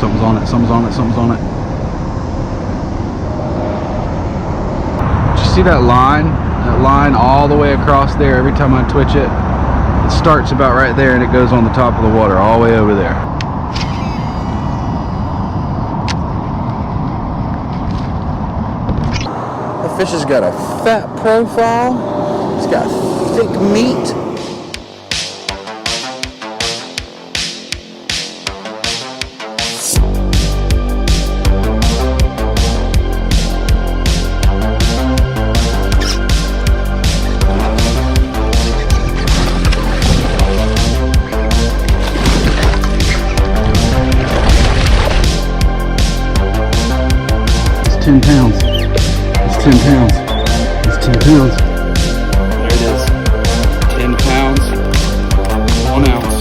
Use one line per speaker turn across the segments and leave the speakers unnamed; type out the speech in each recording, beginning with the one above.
something's on it, something's on it, something's on it. Did you see that line? That line all the way across there. Every time I twitch it, it starts about right there and it goes on the top of the water all the way over there. That fish has got a fat profile. It's got thick meat. It's 10 pounds. It's 10 pounds. It's 10 pounds. There it is. 10 pounds. 1 ounce.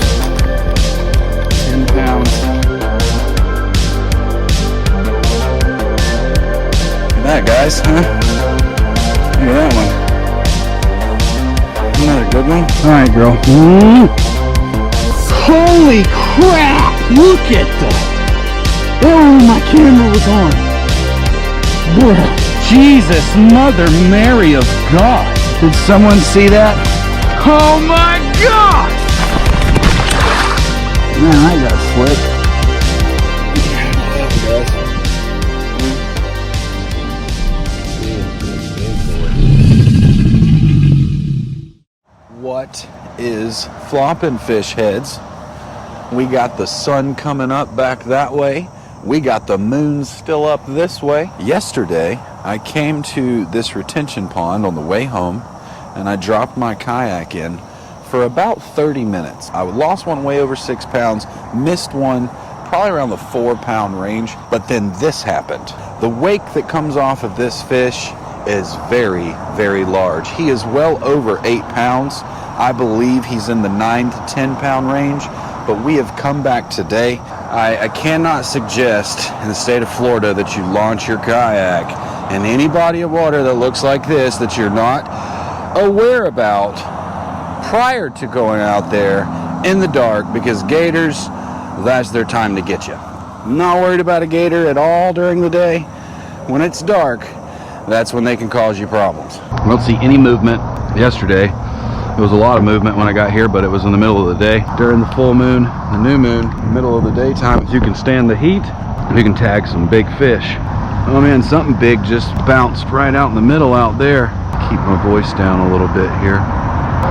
10 pounds. Look at that, guys, huh? Look at that one. Another good one. Alright, girl. Holy crap! Look at that! Oh, my camera was on. Jesus, Mother Mary of God. Did someone see that? Oh my God! Man, I got slipped. What is flopping, fish heads? We got the sun coming up back that way. We got the moon still up this way. Yesterday, I came to this retention pond on the way home, and I dropped my kayak in for about 30 minutes. I lost one way over 6 pounds, missed one probably around the 4-pound range, but then this happened. The wake that comes off of this fish is very, very large. He is well over 8 pounds. I believe he's in the 9 to 10 pound range, but we have come back today. I cannot suggest in the state of Florida that you launch your kayak in any body of water that looks like this that you're not aware about prior to going out there in the dark, because gators, that's their time to get you. I'm not worried about a gator at all during the day. When it's dark, that's when they can cause you problems. I don't see any movement yesterday. There was a lot of movement when I got here, but it was in the middle of the day. During the full moon, the new moon, middle of the daytime, if you can stand the heat, you can tag some big fish. Oh man, something big just bounced right out in the middle out there. Keep my voice down a little bit here.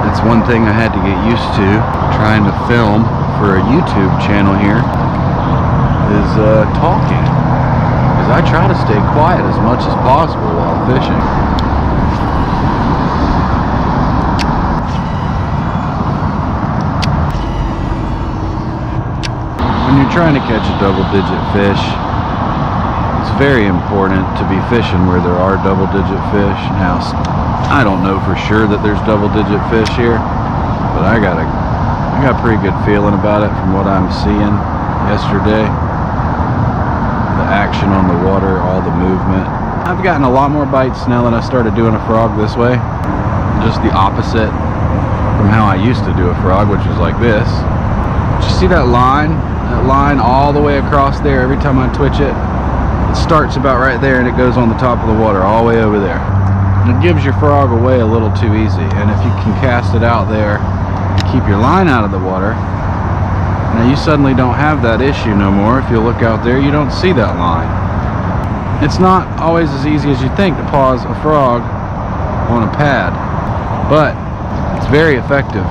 That's one thing I had to get used to trying to film for a YouTube channel here, is talking. Because I try to stay quiet as much as possible while fishing. When you're trying to catch a double-digit fish, it's very important to be fishing where there are double-digit fish. Now, I don't know for sure that there's double-digit fish here, but I got a pretty good feeling about it from what I'm seeing yesterday. The action on the water, all the movement. I've gotten a lot more bites now that I started doing a frog this way. Just the opposite from how I used to do a frog, which was like this. Did you see that line? That line all the way across there. Every time I twitch it, it starts about right there and it goes on the top of the water all the way over there. And it gives your frog away a little too easy. And if you can cast it out there and keep your line out of the water, now you suddenly don't have that issue no more. If you look out there, you don't see that line. It's not always as easy as you think to pause a frog on a pad, but it's very effective.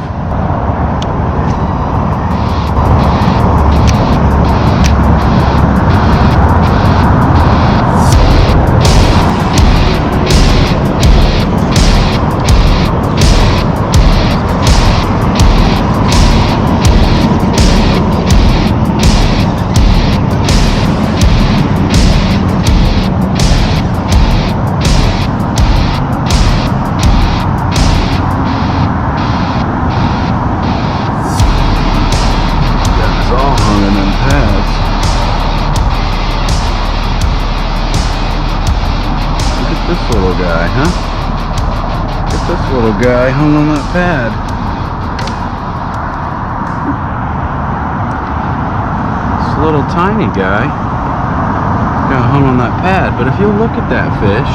This little guy, huh? Get this little guy hung on that pad. This little tiny guy got hung on that pad. But if you look at that fish,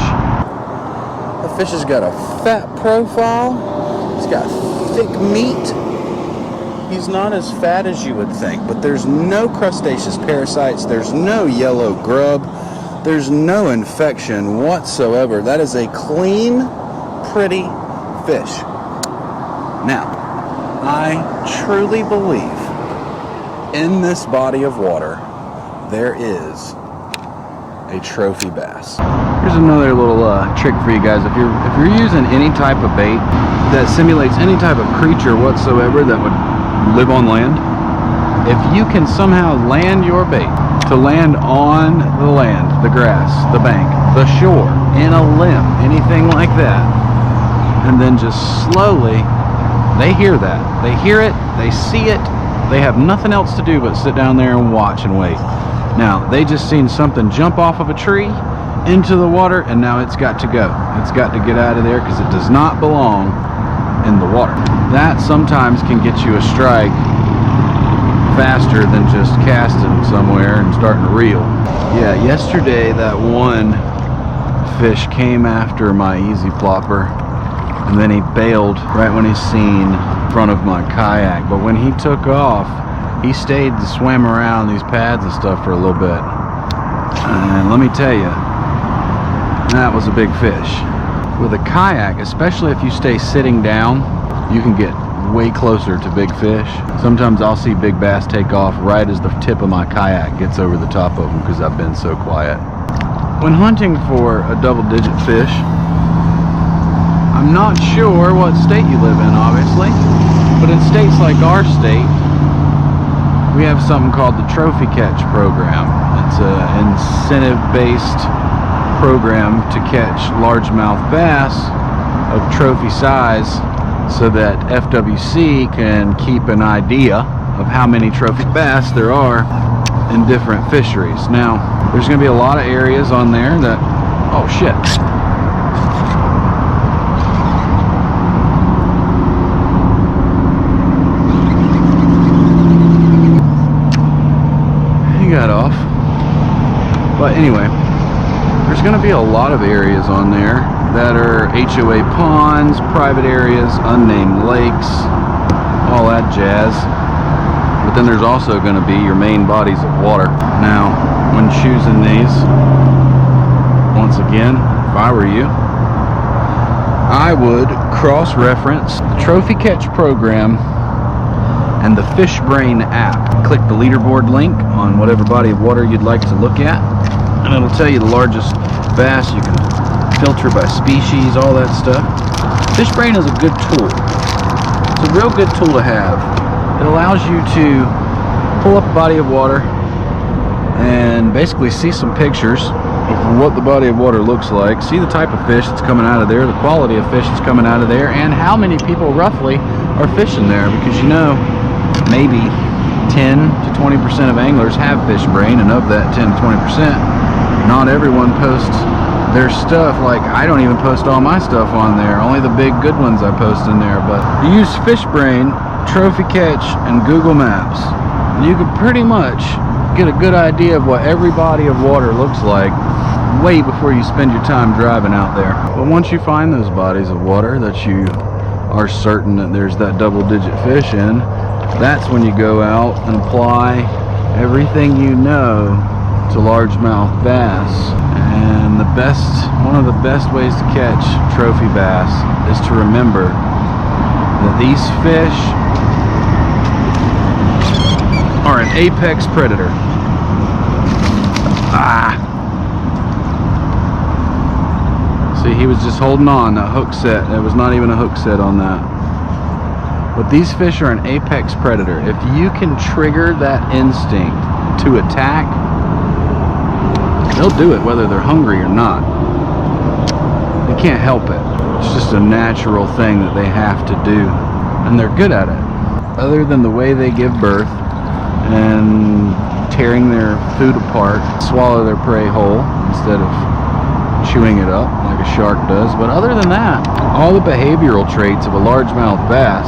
the fish has got a fat profile. He's got thick meat. He's not as fat as you would think, but there's no crustaceous parasites. There's no yellow grub. There's no infection whatsoever. That is a clean, pretty fish. Now, I truly believe in this body of water, there is a trophy bass. Here's another little trick for you guys. If you're using any type of bait that simulates any type of creature whatsoever that would live on land, if you can somehow land your bait to land on the land, the grass, the bank, the shore, in a limb, anything like that, and then just slowly, they hear that. They hear it, they see it, they have nothing else to do but sit down there and watch and wait. Now, they just seen something jump off of a tree into the water, and now it's got to go. It's got to get out of there because it does not belong in the water. That sometimes can get you a strike faster than just casting somewhere and starting to reel. Yeah, yesterday that one fish came after my easy plopper, and then he bailed right when he seen front of my kayak. But when he took off, he stayed and swam around these pads and stuff for a little bit. And let me tell you, that was a big fish. With a kayak, especially if you stay sitting down, you can get way closer to big fish. Sometimes I'll see big bass take off right as the tip of my kayak gets over the top of them because I've been so quiet. When hunting for a double-digit fish, I'm not sure what state you live in, obviously, but in states like our state, we have something called the Trophy Catch program. It's an incentive-based program to catch largemouth bass of trophy size so that FWC can keep an idea of how many trophy bass there are in different fisheries. Now, there's going to be a lot of areas on there that, oh shit. He got off. But anyway, there's going to be a lot of areas on there that are HOA ponds, private areas, unnamed lakes, all that jazz. But then there's also going to be your main bodies of water. Now, when choosing these, once again, if I were you, I would cross-reference the Trophy Catch program and the FishBrain app. Click the leaderboard link on whatever body of water you'd like to look at, and it'll tell you the largest bass. You can filter by species, all that stuff. FishBrain is a good tool. It's a real good tool to have. It allows you to pull up a body of water and basically see some pictures of what the body of water looks like, see the type of fish that's coming out of there, the quality of fish that's coming out of there, and how many people roughly are fishing there, because you know, maybe 10 to 20% of anglers have FishBrain, and of that 10 to 20%, not everyone posts their stuff. Like, I don't even post all my stuff on there, only the big good ones I post in there. But you use FishBrain, Trophy Catch, and Google Maps, and you can pretty much get a good idea of what every body of water looks like way before you spend your time driving out there. But once you find those bodies of water that you are certain that there's that double-digit fish in, that's when you go out and apply everything you know to largemouth bass. And one of the best ways to catch trophy bass is to remember that these fish are an apex predator. See, he was just holding on, that hook set. There was not even a hook set on that. But these fish are an apex predator. If you can trigger that instinct to attack, they'll do it whether they're hungry or not. They can't help it. It's just a natural thing that they have to do. And they're good at it. Other than the way they give birth and tearing their food apart, swallow their prey whole instead of chewing it up like a shark does. But other than that, all the behavioral traits of a largemouth bass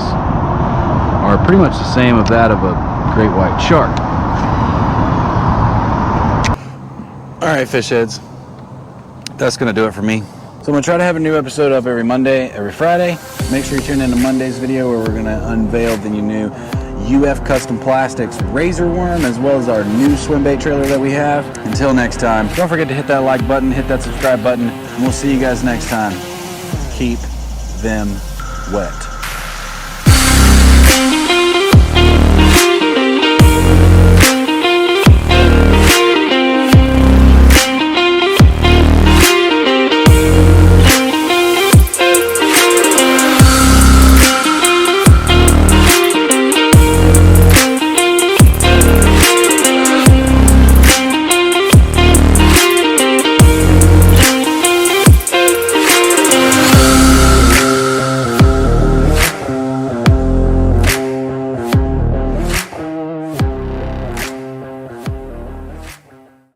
are pretty much the same of that of a great white shark. right, fish heads. That's going to do it for me. So I'm going to try to have a new episode up every Monday, every Friday. Make sure you tune in to Monday's video where we're going to unveil the new UF Custom Plastix Razor worm, as well as our new swim bait trailer that we have. Until next time, don't forget to hit that like button, hit that subscribe button, and we'll see you guys next time. Keep them wet.